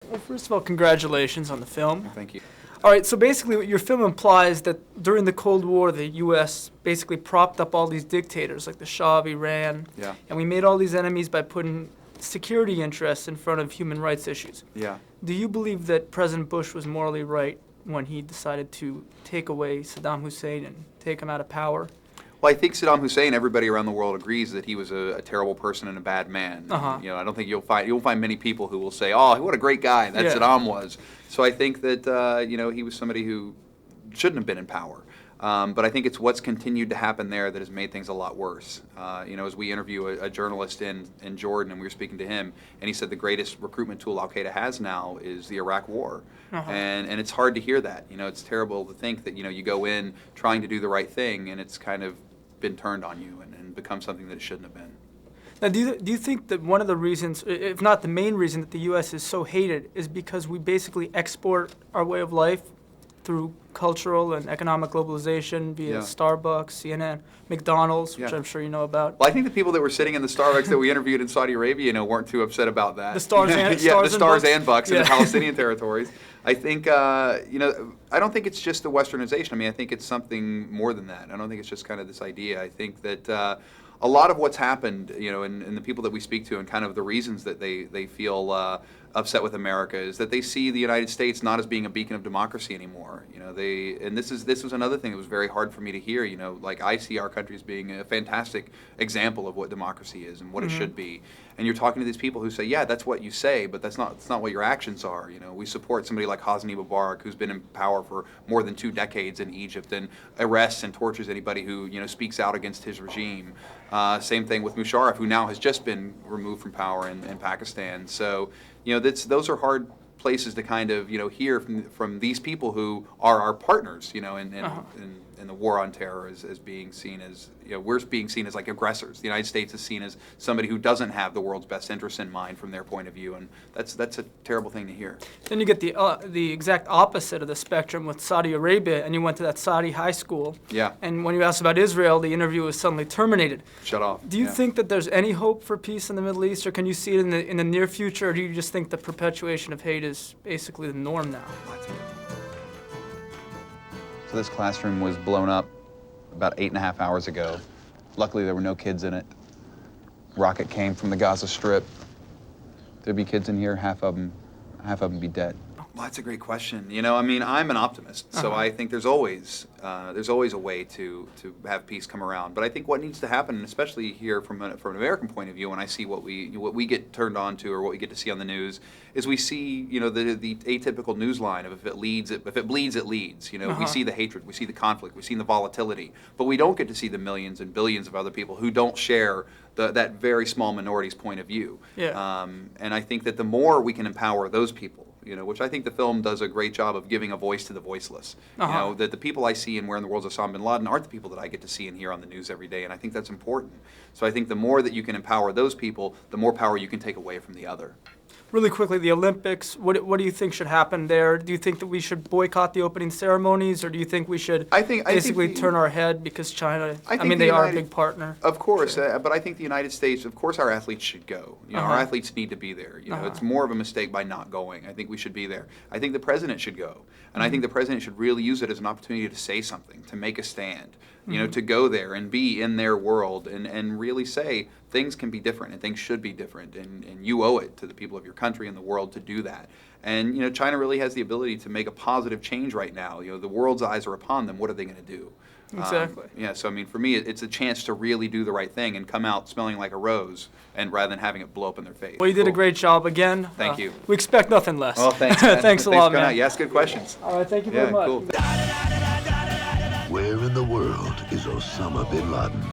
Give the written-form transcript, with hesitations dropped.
Well, first of all, congratulations on the film. Thank you. All right, so basically what your film implies that during the Cold War, the U.S. basically propped up all these dictators like the Shah of Iran. Yeah. And we made all these enemies by putting security interests in front of human rights issues. Yeah. Do you believe that President Bush was morally right when he decided to take away Saddam Hussein and take him out of power? Well, I think Saddam Hussein, everybody around the world agrees that he was a terrible person and a bad man. Uh-huh. You know, I don't think you'll find many people who will say, "Oh, what a great guy that Saddam was." So I think that you know, he was somebody who shouldn't have been in power. But I think it's what's continued to happen there that has made things a lot worse. You know, as we interview a journalist in Jordan, and we were speaking to him, and he said the greatest recruitment tool Al-Qaeda has now is the Iraq War. Uh-huh. And it's hard to hear that. You know, it's terrible to think that, you know, you go in trying to do the right thing, and it's kind of been turned on you and become something that it shouldn't have been. Now, do you think that one of the reasons, if not the main reason, that the U.S. is so hated is because we basically export our way of life through cultural and economic globalization via Starbucks, CNN, McDonald's, which I'm sure you know about? Well, I think the people that were sitting in the Starbucks that we interviewed in Saudi Arabia, you know, weren't too upset about that. The stars and the stars and and bucks in the Palestinian territories. I think, you know, I don't think it's just the westernization. I mean, I think it's something more than that. I don't think it's just kind of this idea. I think that a lot of what's happened, you know, and the people that we speak to and kind of the reasons that they feel upset with America is that they see the United States not as being a beacon of democracy anymore. You know, and this was another thing that was very hard for me to hear. You know, like I see our country as being a fantastic example of what democracy is and what it should be. And you're talking to these people who say, yeah, that's what you say, but that's not what your actions are. You know, we support somebody like Hosni Mubarak, who's been in power for more than 2 decades in Egypt and arrests and tortures anybody who, you know, speaks out against his regime. Same thing with Musharraf, who now has just been removed from power in Pakistan. So, you know, those are hard places to kind of, you know, hear from these people who are our partners, you know, in the war on terror as being seen as, you know, we're being seen as like aggressors. The United States is seen as somebody who doesn't have the world's best interests in mind from their point of view, and that's a terrible thing to hear. Then you get the exact opposite of the spectrum with Saudi Arabia, and you went to that Saudi high school. Yeah. And when you asked about Israel, the interview was suddenly terminated. Shut off. Do you think that there's any hope for peace in the Middle East, or can you see it in the near future, or do you just think the perpetuation of hate is basically the norm now? So this classroom was blown up about 8.5 hours ago. Luckily, there were no kids in it. Rocket came from the Gaza Strip. There'd be kids in here, half of them be dead. Well, that's a great question. You know, I mean, I'm an optimist, so I think there's always a way to have peace come around. But I think what needs to happen, and especially here from an American point of view, when I see what we get turned on to or what we get to see on the news, is we see, you know, the atypical news line of if it bleeds, it leads. You know, we see the hatred, we see the conflict, we see the volatility, but we don't get to see the millions and billions of other people who don't share that very small minority's point of view. Yeah. And I think that the more we can empower those people, you know, which I think the film does a great job of giving a voice to the voiceless. You know, that the people I see and where in the world's Osama bin Laden aren't the people that I get to see and hear on the news every day, and I think that's important. So I think the more that you can empower those people, the more power you can take away from the other. Really quickly, the Olympics, what do you think should happen there? Do you think that we should boycott the opening ceremonies, or do you think we should basically turn our head because China, I mean, they are a big partner? Of course, but I think the United States, of course our athletes should go. You know, our athletes need to be there. You know, it's more of a mistake by not going. I think we should be there. I think the president should go. And I think the president should really use it as an opportunity to say something, to make a stand, you know, to go there and be in their world and really say things can be different and things should be different, and you owe it to the people of your country and the world to do that. And, you know, China really has the ability to make a positive change right now. You know, the world's eyes are upon them. What are they going to do? Exactly. Yeah, so I mean, for me, it's a chance to really do the right thing and come out smelling like a rose, and rather than having it blow up in their face. Well, you did a great job again. Thank you. We expect nothing less. Well, thanks, man. Thanks a lot, man. You asked good questions. All right, thank you very much. Cool. Where in the world is Osama bin Laden?